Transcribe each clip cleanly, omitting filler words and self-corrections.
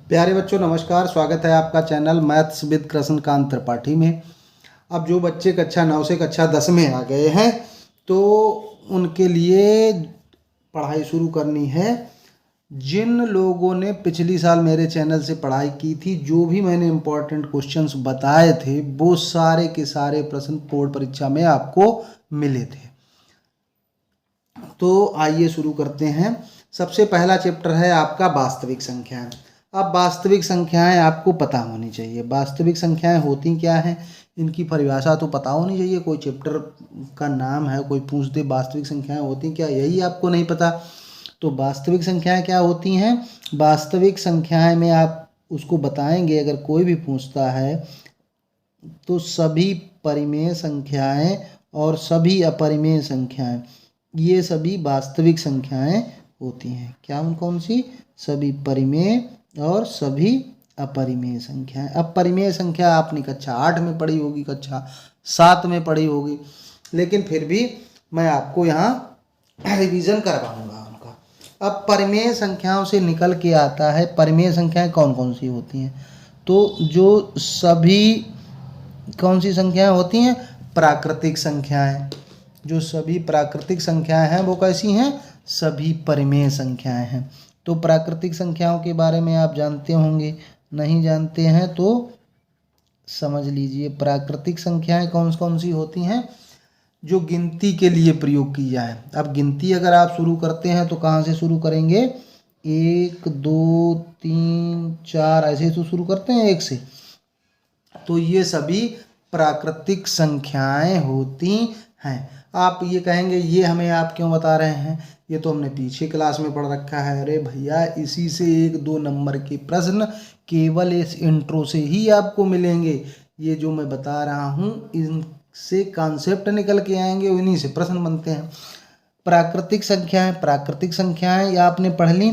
प्यारे बच्चों नमस्कार, स्वागत है आपका channel maths with Krishnakant Tripathi में। अब जो बच्चे कक्षा 9 से कक्षा 10 में आ गए हैं तो उनके लिए पढ़ाई शुरू करनी है। जिन लोगों ने पिछली साल मेरे चैनल से पढ़ाई की थी, जो भी मैंने इम्पोर्टेंट क्वेश्चंस बताए थे वो सारे के सारे प्रश्न बोर्ड परीक्षा में आपको मिले थे। तो आइए शुरू करते हैं। सबसे पहला चैप्टर है आपका वास्तविक संख्याएं। अब वास्तविक संख्याएं आपको पता होनी चाहिए। वास्तविक संख्याएं होती क्या हैं, इनकी परिभाषा तो पता होनी चाहिए। कोई चैप्टर का नाम है, कोई पूछ दे वास्तविक संख्याएं होती क्या, यही आपको नहीं पता। तो वास्तविक संख्याएं क्या होती हैं? वास्तविक संख्याएं में आप उसको बताएंगे, अगर कोई भी पूछता है तो सभी परिमेय संख्याएं और सभी अपरिमेय संख्याएं, ये सभी वास्तविक संख्याएं होती हैं। क्या कौन सी? सभी परिमेय और सभी अपरिमेय संख्याएं। अपरिमेय संख्या आपने कक्षा 8 में पढ़ी होगी, कक्षा 7 में पढ़ी होगी, लेकिन फिर भी मैं आपको यहाँ रिवीजन करवाऊंगा उनका। अब परिमेय संख्याओं से निकल के आता है, परिमेय संख्याएं कौन कौन सी होती हैं? तो जो सभी कौन सी संख्याएं होती हैं? प्राकृतिक संख्याएं। जो सभी प्राकृतिक संख्याएं हैं वो कैसी हैं? सभी परिमेय संख्याएं हैं। तो प्राकृतिक संख्याओं के बारे में आप जानते होंगे, नहीं जानते हैं तो समझ लीजिए। प्राकृतिक संख्याएं कौन कौन सी होती हैं? जो गिनती के लिए प्रयोग की जाए। अब गिनती अगर आप शुरू करते हैं तो कहाँ से शुरू करेंगे? 1 2 3 4 ऐसे तो शुरू करते हैं 1 से। तो ये सभी प्राकृतिक संख्याएं होती हैं। आप ये कहेंगे ये हमें आप क्यों बता रहे हैं, ये तो हमने पीछे क्लास में पढ़ रखा है। अरे भैया, इसी से 1-2 नंबर के प्रश्न केवल इस इंट्रो से ही आपको मिलेंगे। ये जो मैं बता रहा हूँ इनसे कॉन्सेप्ट निकल के आएंगे, उन्हीं से प्रश्न बनते हैं। प्राकृतिक संख्याएं या आपने पढ़ ली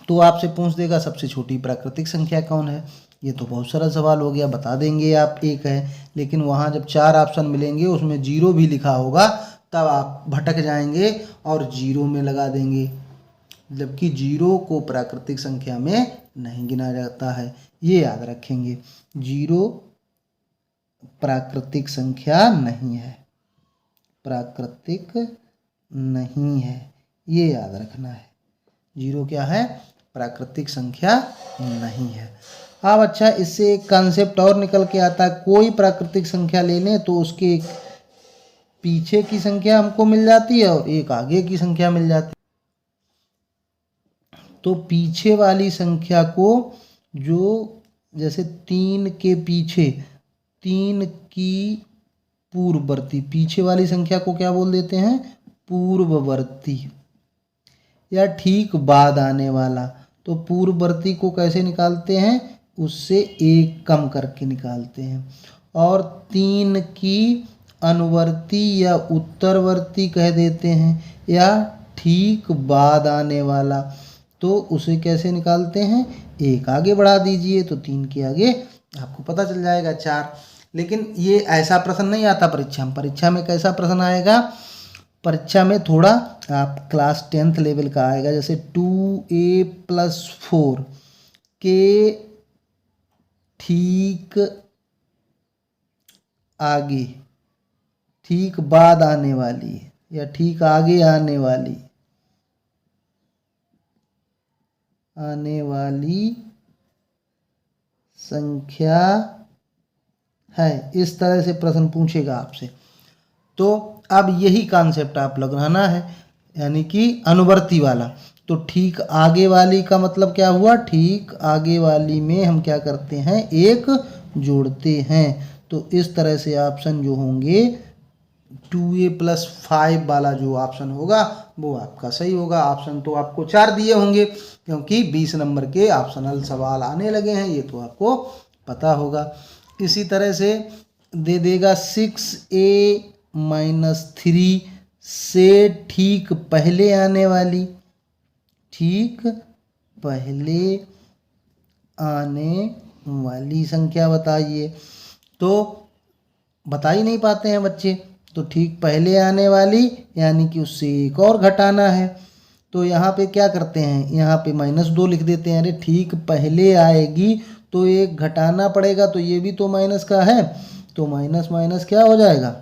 तो आपसे पूछ देगा सबसे छोटी प्राकृतिक संख्या कौन है। ये तो बहुत सरल सवाल हो गया, बता देंगे आप 1 है, लेकिन वहाँ जब 4 ऑप्शन मिलेंगे उसमें 0 भी लिखा होगा तब आप भटक जाएंगे और 0 में लगा देंगे, जबकि 0 को प्राकृतिक संख्या में नहीं गिना जाता है। ये याद रखेंगे, 0 प्राकृतिक संख्या नहीं है, प्राकृतिक नहीं है, ये याद रखना है। 0 क्या है? प्राकृतिक संख्या नहीं है। अब अच्छा, इससे एक कॉन्सेप्ट और निकल के आता है। कोई प्राकृतिक संख्या ले लें तो उसके एक पीछे की संख्या हमको मिल जाती है और एक आगे की संख्या मिल जाती है। तो पीछे वाली संख्या को, जो जैसे 3 के पीछे, 3 की पूर्ववर्ती, पीछे वाली संख्या को क्या बोल देते हैं? पूर्ववर्ती, या ठीक बाद आने वाला। तो पूर्ववर्ती को कैसे निकालते हैं? उससे 1 कम करके निकालते हैं। और 3 की अनुवर्ती या उत्तरवर्ती कह देते हैं, या ठीक बाद आने वाला। तो उसे कैसे निकालते हैं? 1 आगे बढ़ा दीजिए तो 3 के आगे आपको पता चल जाएगा 4। लेकिन ये ऐसा प्रश्न नहीं आता परीक्षा में। परीक्षा में कैसा प्रश्न आएगा? परीक्षा में थोड़ा आप क्लास 10th लेवल का आएगा, जैसे 2a + 4 के ठीक आगे, ठीक बाद आने वाली या ठीक आगे आने वाली संख्या है। इस तरह से प्रश्न पूछेगा आपसे। तो अब यही कॉन्सेप्ट आप लगाना है, यानी कि अनुवर्ती वाला। तो ठीक आगे वाली का मतलब क्या हुआ? ठीक आगे वाली में हम क्या करते हैं? 1 जोड़ते हैं। तो इस तरह से ऑप्शन जो होंगे 2a + 5 वाला जो ऑप्शन होगा वो आपका सही होगा। ऑप्शन तो आपको 4 दिए होंगे क्योंकि 20 नंबर के ऑप्शनल सवाल आने लगे हैं, ये तो आपको पता होगा। इसी तरह से दे देगा 6a - 3 से ठीक पहले आने वाली, ठीक पहले आने वाली संख्या बताइए। तो बता ही नहीं पाते हैं बच्चे। तो ठीक पहले आने वाली यानी कि उससे 1 और घटाना है। तो यहाँ पे क्या करते हैं, यहाँ पे -2 लिख देते हैं। अरे ठीक पहले आएगी तो एक घटाना पड़ेगा, तो ये भी तो माइनस का है, तो माइनस माइनस क्या हो जाएगा,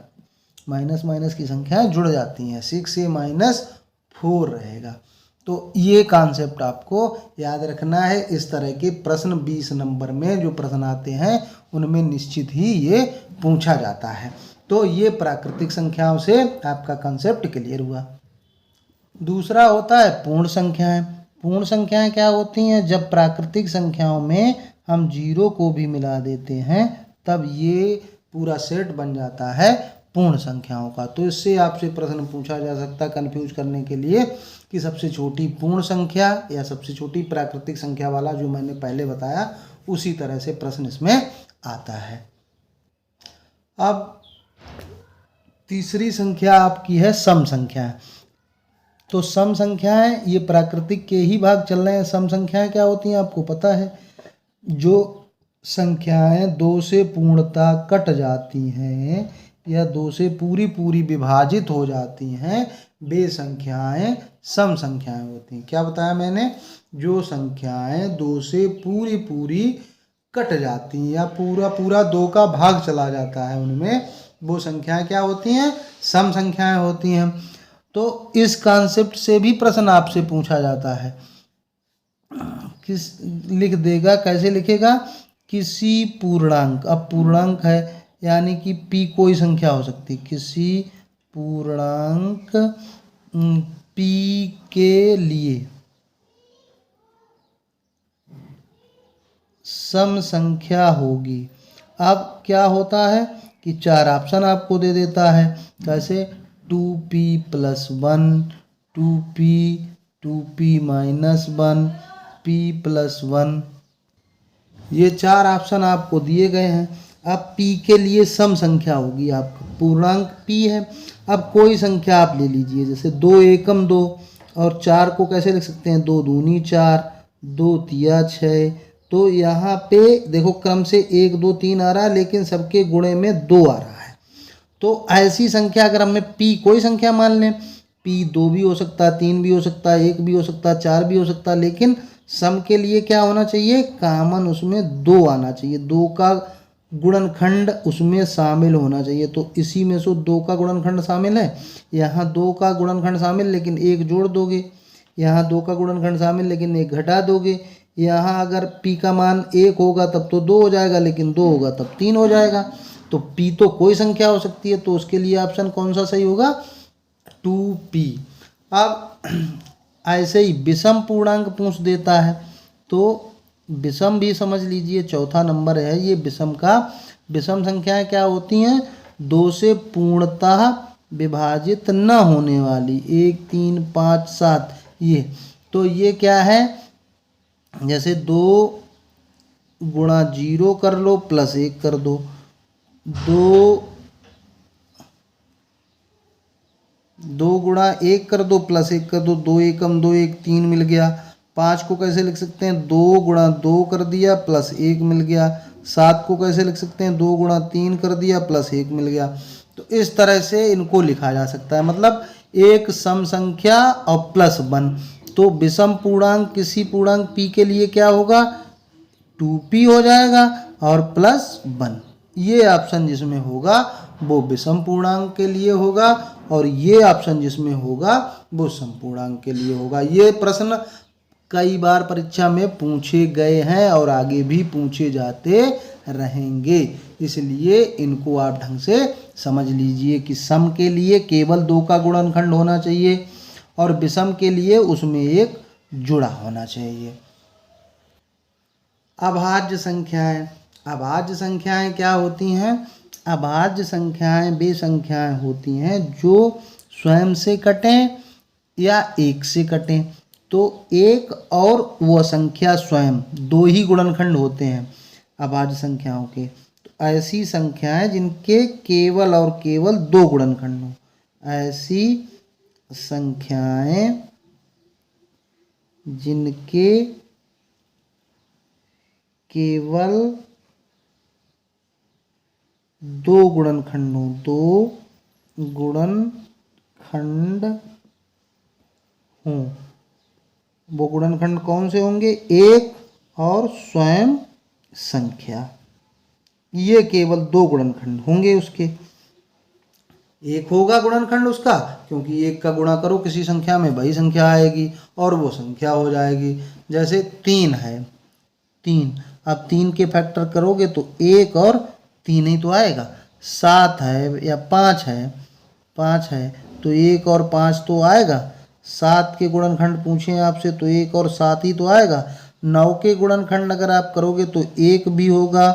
माइनस माइनस की संख्याएं जुड़ जाती हैं, 6 से -4 रहेगा। तो ये कॉन्सेप्ट आपको याद रखना है। इस तरह के प्रश्न 20 नंबर में जो प्रश्न आते हैं उनमें निश्चित ही ये पूछा जाता है। तो ये प्राकृतिक संख्याओं से आपका कॉन्सेप्ट क्लियर हुआ। दूसरा होता है पूर्ण संख्याएं। पूर्ण संख्याएं क्या होती हैं, जब प्राकृतिक संख्याओं में हम 0 को भी मिला देते हैं तब ये पूरा सेट बन जाता है पूर्ण संख्याओं का। तो इससे आपसे प्रश्न पूछा जा सकता है कंफ्यूज करने के लिए कि सबसे छोटी पूर्ण संख्या या सबसे छोटी प्राकृतिक संख्या वाला, जो मैंने पहले बताया उसी तरह से प्रश्न इसमें आता है। अब तीसरी संख्या आपकी है सम संख्या। तो सम संख्याएं ये प्राकृतिक के ही भाग चल रहे हैं। सम संख्याएं क्या होती हैं आपको पता है, जो संख्याएं 2 से पूर्णता कट जाती हैं या 2 से पूरी पूरी विभाजित हो जाती हैं वे संख्याएं सम संख्याएं होती हैं। क्या बताया मैंने, जो संख्याएं 2 से पूरी पूरी कट जाती हैं या पूरा पूरा 2 का भाग चला जाता है उनमें, वो संख्याएं क्या होती हैं, सम संख्याएं होती हैं। तो इस कॉन्सेप्ट से भी प्रश्न आपसे पूछा जाता है। किस लिख देगा, कैसे लिखेगा, किसी पूर्णांक, अब पूर्णांक है यानी कि p कोई संख्या हो सकती, किसी पूर्णांक p के लिए सम संख्या होगी। अब क्या होता है कि 4 ऑप्शन आपको दे देता है, कैसे 2p + 1, 2p, 2p - 1, p + 1, ये 4 ऑप्शन आपको दिए गए हैं। अब p के लिए सम संख्या होगी आपका, पूर्णांक p है। अब कोई संख्या आप ले लीजिए, जैसे 2 एकम 2 और 4 को कैसे लिख सकते हैं, 2 दूनी 4, 2 तिया 6। तो यहाँ पे देखो क्रम से 1 2 3 आ रहा है, लेकिन सबके गुणे में 2 आ रहा है। तो ऐसी संख्या अगर हमें p कोई संख्या मान लें, p 2 भी हो सकता है, 3 भी हो सकता है, 1 भी हो सकता है, 4 भी हो सकता है, लेकिन सम के लिए क्या होना चाहिए, कॉमन उसमें 2 आना चाहिए, 2 का गुणनखंड उसमें शामिल होना चाहिए। तो इसी में से 2 का गुणनखंड शामिल है, यहाँ 2 का गुणनखंड शामिल लेकिन 1 जोड़ दोगे, यहाँ 2 का गुणनखंड शामिल लेकिन 1 घटा दोगे। यहाँ अगर p का मान 1 होगा तब तो 2 हो जाएगा, लेकिन 2 होगा तब 3 हो जाएगा। तो p तो कोई संख्या हो सकती है, तो उसके लिए ऑप्शन कौन सा सही होगा, 2p। अब ऐसे ही विषम पूर्णांक पूछ देता है, तो विषम भी समझ लीजिए, चौथा नंबर है ये विषम का। विषम संख्याएं क्या होती हैं, 2 से पूर्णतः विभाजित न होने वाली, 1 3 5 7 ये। तो ये क्या है, जैसे 2 गुणा 0 कर लो प्लस 1 कर दो, 2 गुणा 1 कर दो प्लस 1 कर दो, 2 एकम 2 1 3 मिल गया। 5 को कैसे लिख सकते हैं, 2 गुणा 2 कर दिया प्लस 1 मिल गया। 7 को कैसे लिख सकते हैं, 2 गुणा 3 कर दिया प्लस 1 मिल गया। तो इस तरह से इनको लिखा जा सकता है, मतलब एक सम संख्या और प्लस 1। तो विषम पूर्णांक किसी पूर्णांक p के लिए क्या होगा, 2p हो जाएगा और प्लस 1। ये ऑप्शन जिसमें होगा वो विषम पूर्णांक के लिए होगा, और ये ऑप्शन जिसमें होगा वो सम पूर्णांक के लिए होगा। ये प्रश्न कई बार परीक्षा में पूछे गए हैं और आगे भी पूछे जाते रहेंगे, इसलिए इनको आप ढंग से समझ लीजिए कि सम के लिए केवल 2 का गुणनखंड होना चाहिए और विषम के लिए उसमें 1 जुड़ा होना चाहिए। अभाज्य संख्याएं। अभाज्य संख्याएं क्या होती हैं, अभाज्य संख्याएं वे संख्याएं होती हैं जो स्वयं से कटें या 1 से कटें। तो 1 और वह संख्या स्वयं, 2 ही गुणनखंड होते हैं अभाज्य संख्याओं के। तो ऐसी संख्याएं जिनके केवल और केवल 2 गुणनखंड हो, ऐसी संख्याएं जिनके केवल 2 गुणनखंड हो, 2 गुणनखंड हों, वो गुणनखंड कौन से होंगे? एक और स्वयं संख्या, ये केवल दो गुणनखंड होंगे उसके। एक होगा गुणनखंड उसका, क्योंकि एक का गुणा करो किसी संख्या में वही संख्या आएगी और वो संख्या हो जाएगी। जैसे 3 है, 3, अब 3 के फैक्टर करोगे तो 1 और 3 ही तो आएगा। 7 है या 5 है, 5 है तो 1 और 5 तो आएगा। 7 के गुणनखंड पूछें आपसे तो 1 और 7 ही तो आएगा। 9 के गुणनखंड अगर आप करोगे तो 1 भी होगा,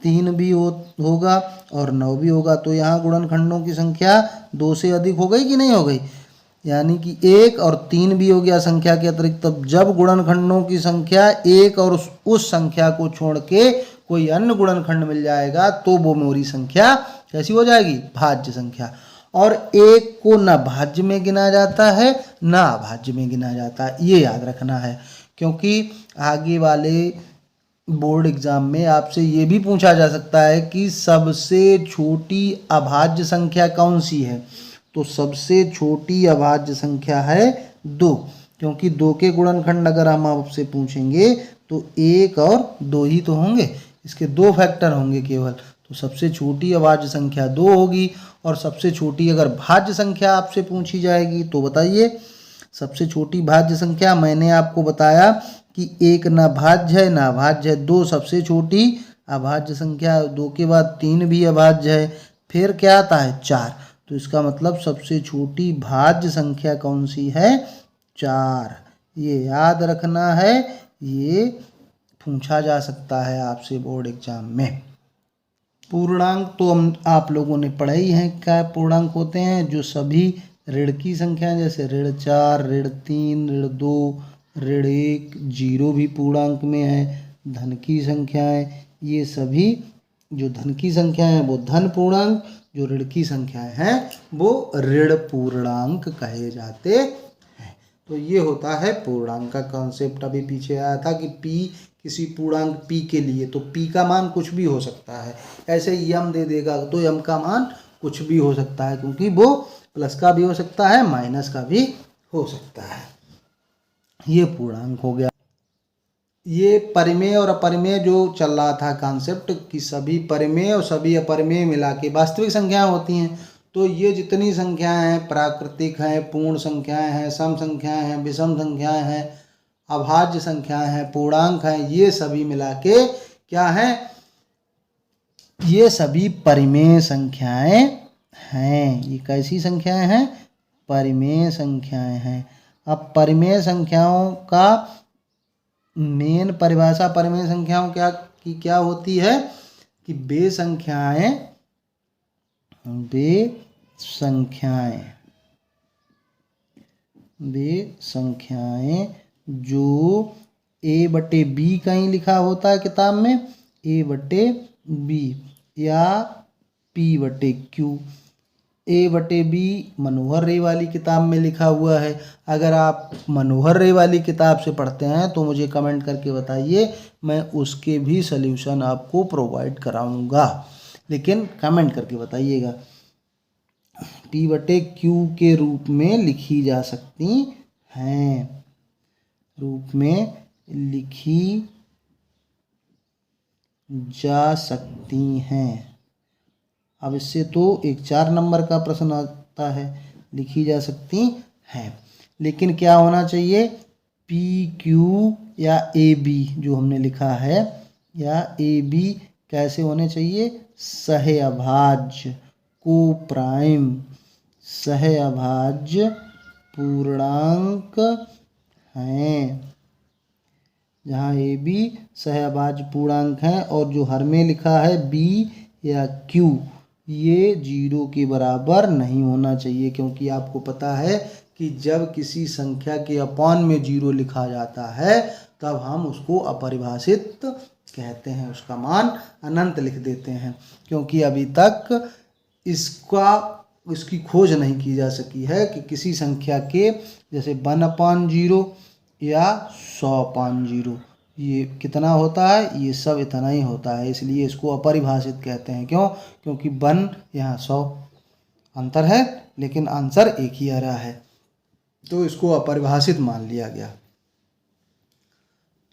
3 भी होगा और 9 भी होगा। तो यहाँ गुणनखंडों की संख्या 2 से अधिक हो गई कि नहीं हो गई? यानी कि 1 और 3 भी हो गया संख्या के अतिरिक्त। तब जब गुणनखंडों की संख्या 1 और उस संख्या को छोड़ के कोई अन्य गुणनखंड मिल जाएगा तो वो मोरी संख्या कैसी हो जाएगी? भाज्य संख्या। और 1 को न भाज्य में गिना जाता है न अभाज्य में गिना जाता है, ये याद रखना है। क्योंकि आगे वाले बोर्ड एग्जाम में आपसे ये भी पूछा जा सकता है कि सबसे छोटी अभाज्य संख्या कौन सी है? तो सबसे छोटी अभाज्य संख्या है 2, क्योंकि 2 के गुणनखंड अगर हम आपसे पूछेंगे तो 1 और 2 ही तो होंगे, इसके 2 फैक्टर होंगे केवल। तो सबसे छोटी अभाज्य संख्या 2 होगी। और सबसे छोटी अगर भाज्य संख्या आपसे पूछी जाएगी तो बताइए, सबसे छोटी भाज्य संख्या मैंने आपको बताया कि 1 ना भाज्य है ना अभाज्य है। 2 सबसे छोटी अभाज्य संख्या, 2 के बाद 3 भी अभाज्य है, फिर क्या आता है? 4। तो इसका मतलब सबसे छोटी भाज्य संख्या कौन सी है? 4। ये याद रखना है, ये पूछा जा सकता है आपसे बोर्ड एग्जाम में। पूर्णांक तो हम आप लोगों ने पढ़ा ही है, क्या पूर्णांक होते हैं? जो सभी ऋण की संख्या जैसे ऋण 4, ऋण 3, ऋण 2, ऋण 1, 0 भी पूर्णांक में है। धन की संख्याएं, ये सभी जो धन की संख्याएं हैं वो धन पूर्णांक, जो ऋण की संख्याएं हैं वो ऋण पूर्णांक कहे जाते हैं। तो ये होता है पूर्णांक का कॉन्सेप्ट। अभी पीछे आया था कि p किसी पूर्णांक p के लिए, तो p का मान कुछ भी हो सकता है। ऐसे यम दे देगा तो यम का मान कुछ भी हो सकता है, क्योंकि वो प्लस का भी हो सकता है माइनस का भी हो सकता है। ये पूर्णांक हो गया। ये परिमेय और अपरिमेय जो चल रहा था कॉन्सेप्ट कि सभी परिमेय और सभी अपरिमेय मिला के वास्तविक संख्याएं होती हैं। तो ये जितनी संख्याएं हैं, प्राकृतिक हैं, पूर्ण संख्याएं हैं, सम संख्याएं हैं, विषम संख्याएं हैं, अभाज्य संख्याएं हैं, पूर्णांक हैं, ये सभी मिला के क्या हैं? ये सभी परिमेय संख्याएं हैं। ये कैसी संख्याएं हैं? परिमेय संख्याएं हैं। अब परिमेय संख्याओं का मेन परिभाषा परिमेय संख्याओं क्या होती है कि वे संख्याएं जो a/b कहीं लिखा होता है किताब में, a/b या p/q। a/b मनोहर रे वाली किताब में लिखा हुआ है। अगर आप मनोहर रे वाली किताब से पढ़ते हैं तो मुझे कमेंट करके बताइए, मैं उसके भी सल्यूशन आपको प्रोवाइड कराऊंगा, लेकिन कमेंट करके बताइएगा। p/q के रूप में लिखी जा सकती हैं, अब इससे तो एक 4 नंबर का प्रश्न आता है, लिखी जा सकती हैं। लेकिन क्या होना चाहिए? PQ या AB जो हमने लिखा है, या AB कैसे होने चाहिए? सहअभाज्य, को प्राइम सहअभाज्य पूर्णांक हैं। जहाँ AB सहअभाज्य पूर्णांक हैं और जो हर में लिखा है B या Q, ये 0 के बराबर नहीं होना चाहिए। क्योंकि आपको पता है कि जब किसी संख्या के अपॉन में 0 लिखा जाता है तब हम उसको अपरिभाषित कहते हैं, उसका मान अनंत लिख देते हैं। क्योंकि अभी तक इसकी खोज नहीं की जा सकी है कि किसी संख्या के जैसे 1/0 या 100/0 ये कितना होता है, ये सब इतना ही होता है, इसलिए इसको अपरिभाषित कहते हैं। क्यों? क्योंकि 1 यहाँ 100 अंतर है लेकिन आंसर एक ही आ रहा है, तो इसको अपरिभाषित मान लिया गया।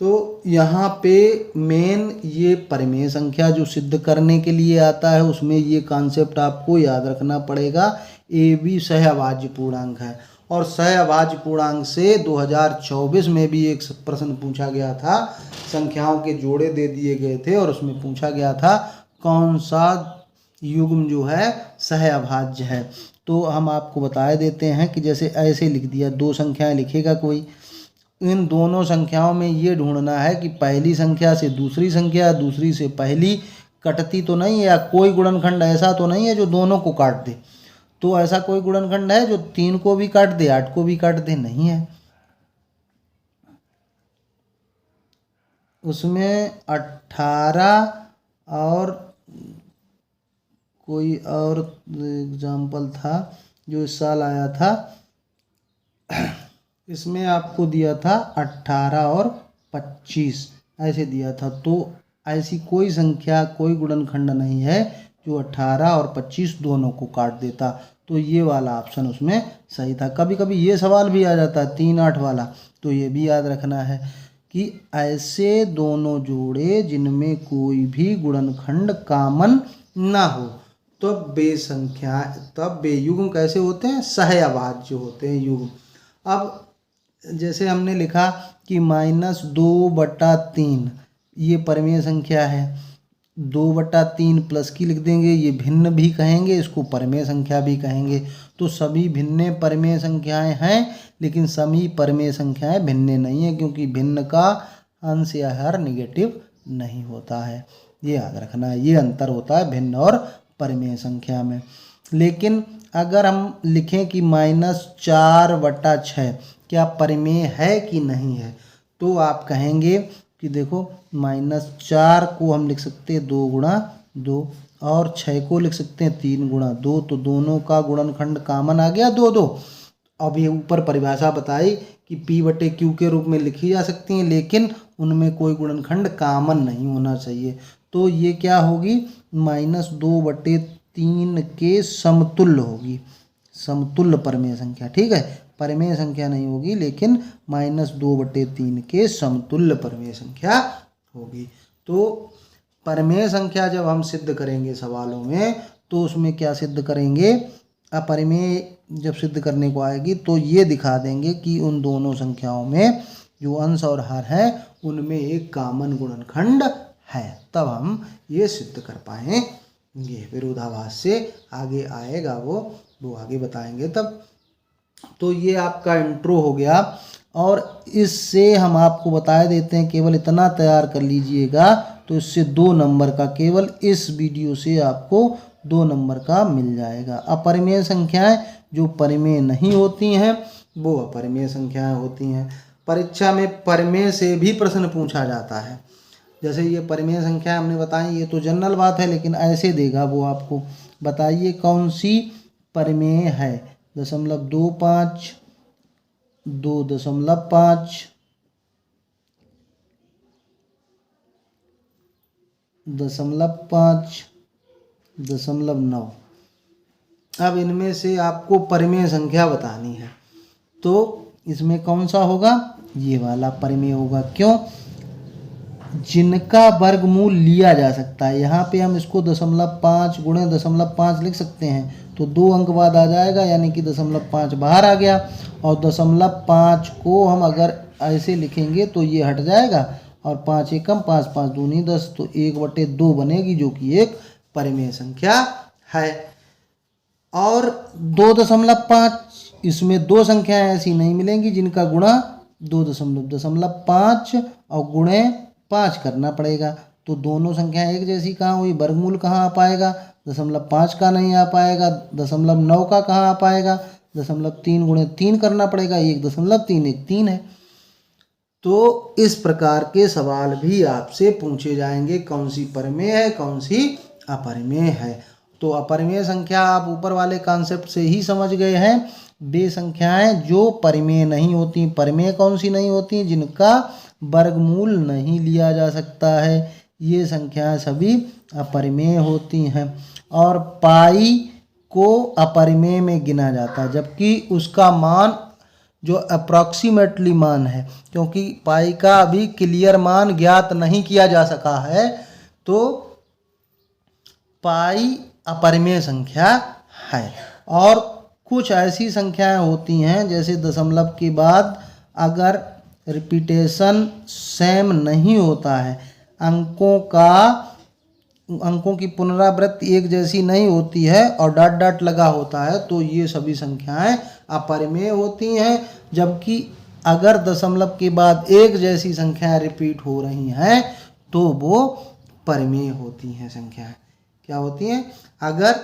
तो यहाँ पे मेन ये परिमेय संख्या जो सिद्ध करने के लिए आता है उसमें ये कॉन्सेप्ट आपको याद रखना पड़ेगा। ए बी सहअभाज्य पूर्णांक है और सहअभाज्य पूर्णांक से 2024 में भी एक प्रश्न पूछा गया था, संख्याओं के जोड़े दे दिए गए थे और उसमें पूछा गया था कौन सा युग्म जो है सहअभाज्य है। तो हम आपको बता देते हैं कि जैसे ऐसे लिख दिया, दो संख्याएं लिखेगा कोई, इन दोनों संख्याओं में ये ढूंढना है कि पहली संख्या से दूसरी संख्या, दूसरी से पहली कटती तो नहीं है, या कोई गुणनखंड ऐसा तो नहीं है जो दोनों को काट दे। तो ऐसा कोई गुणनखंड है जो 3 को भी काट दे, 8 को भी काट दे? नहीं है। उसमें 18 और कोई और एग्जाम्पल था जो इस साल आया था, इसमें आपको दिया था 18 और 25 ऐसे दिया था। तो ऐसी कोई संख्या, कोई गुणनखंड नहीं है जो 18 और 25 दोनों को काट देता। तो ये वाला ऑप्शन उसमें सही था। कभी कभी ये सवाल भी आ जाता है 3 8 वाला, तो ये भी याद रखना है कि ऐसे दोनों जोड़े जिनमें कोई भी गुणनखंड कॉमन ना हो तो बेसंख्या, तब बेयुग्म कैसे होते हैं? सहअभाज्य होते हैं युग्म। अब जैसे हमने लिखा कि -2/3 ये परिमेय संख्या है, 2/3 प्लस की लिख देंगे, ये भिन्न भी कहेंगे, इसको परिमेय संख्या भी कहेंगे। तो सभी भिन्न परिमेय संख्याएं हैं, लेकिन सभी परिमेय संख्याएं भिन्न नहीं है, क्योंकि भिन्न का अंश या हर निगेटिव नहीं होता है। ये याद रखना है, ये अंतर होता है भिन्न और परिमेय संख्या में। लेकिन अगर हम लिखें कि -4/6 क्या परिमेय है कि नहीं है, तो आप कहेंगे कि देखो -4 को हम लिख सकते हैं 2 गुणा 2 और 6 को लिख सकते हैं 3 गुणा 2, तो दोनों का गुणनखंड कॉमन आ गया 2 2। अब ये ऊपर परिभाषा बताई कि P/Q के रूप में लिखी जा सकती हैं, लेकिन उनमें कोई गुणनखंड कॉमन नहीं होना चाहिए। तो ये क्या होगी? -2/3 के समतुल्य होगी, समतुल्य परिमेय संख्या। ठीक है, परिमेय संख्या नहीं होगी, लेकिन -2/3 के समतुल्य परिमेय संख्या होगी। तो परिमेय संख्या जब हम सिद्ध करेंगे सवालों में, तो उसमें क्या सिद्ध करेंगे? अपरिमेय जब सिद्ध करने को आएगी तो ये दिखा देंगे कि उन दोनों संख्याओं में जो अंश और हर है उनमें एक कॉमन गुणनखंड है, तब हम ये सिद्ध कर पाएंगे। विरोधाभास से आगे आएगा वो आगे बताएंगे तब। तो ये आपका इंट्रो हो गया, और इससे हम आपको बता देते हैं, केवल इतना तैयार कर लीजिएगा तो इससे 2 नंबर का, केवल इस वीडियो से आपको 2 नंबर का मिल जाएगा। अपरिमेय संख्याएं जो परिमेय नहीं होती हैं वो अपरिमेय संख्याएं होती हैं। परीक्षा में परिमेय से भी प्रश्न पूछा जाता है। जैसे ये परिमेय संख्या हमने बताई, ये तो जनरल बात है, लेकिन ऐसे देगा वो आपको, बताइए कौन सी परिमेय है? 0.25, 2.5, 0.5, 0.9। अब इनमें से आपको परिमेय संख्या बतानी है, तो इसमें कौन सा होगा? ये वाला परिमेय होगा। क्यों? जिनका वर्गमूल लिया जा सकता है। यहाँ पे हम इसको 0.5 गुणे 0.5 लिख सकते हैं, तो 2 अंक बाद आ जाएगा, यानी कि 0.5 बाहर आ गया। और 0.5 को हम अगर ऐसे लिखेंगे तो ये हट जाएगा, और 5 एकम 5 5 दूनी 10, तो 1/2 बनेगी, जो कि एक परिमेय संख्या है। और 2.5, इसमें 2 संख्याएं ऐसी नहीं मिलेंगी जिनका गुणा 2.5 और गुणे 5 करना पड़ेगा। तो दोनों संख्याएं एक जैसी कहाँ हुई? वर्गमूल कहाँ आ पाएगा? 0.5 का नहीं आ पाएगा, 0.9 का कहाँ आ पाएगा? 0.3 गुणे 3 करना पड़ेगा, 1.3 1 3 है। तो इस प्रकार के सवाल भी आपसे पूछे जाएंगे, कौन सी परिमेय है, कौन सी अपरिमेय है। तो अपरिमेय संख्या आप ऊपर वाले कॉन्सेप्ट से ही समझ गए हैं। वे संख्याएं जो परिमेय नहीं होती। परिमेय कौन सी नहीं होती? जिनका वर्गमूल नहीं लिया जा सकता है, ये संख्याएं सभी अपरिमेय होती हैं। और पाई को अपरिमेय में गिना जाता है, जबकि उसका मान जो अप्रॉक्सीमेटली मान है, क्योंकि पाई का अभी क्लियर मान ज्ञात नहीं किया जा सका है, तो पाई अपरिमेय संख्या है। और कुछ ऐसी संख्याएं होती हैं जैसे दशमलव के बाद अगर रिपीटेशन सेम नहीं होता है, अंकों की पुनरावृत्ति एक जैसी नहीं होती है और डॉट डॉट लगा होता है, तो ये सभी संख्याएं अपरिमेय होती हैं। जबकि अगर दशमलव के बाद एक जैसी संख्याएं रिपीट हो रही हैं तो वो परिमेय होती हैं संख्याएं। क्या होती हैं? अगर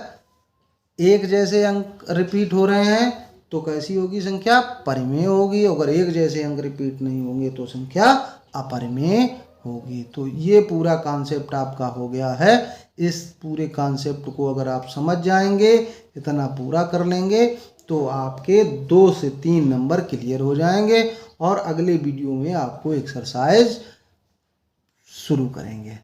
एक जैसे अंक रिपीट हो रहे हैं तो कैसी होगी संख्या? परिमेय होगी। अगर एक जैसे अंक रिपीट नहीं होंगे तो संख्या अपरिमेय होगी। तो ये पूरा कॉन्सेप्ट आपका हो गया है। इस पूरे कॉन्सेप्ट को अगर आप समझ जाएंगे, इतना पूरा कर लेंगे, तो आपके 2 से 3 नंबर क्लियर हो जाएंगे। और अगले वीडियो में आपको एक्सरसाइज शुरू करेंगे।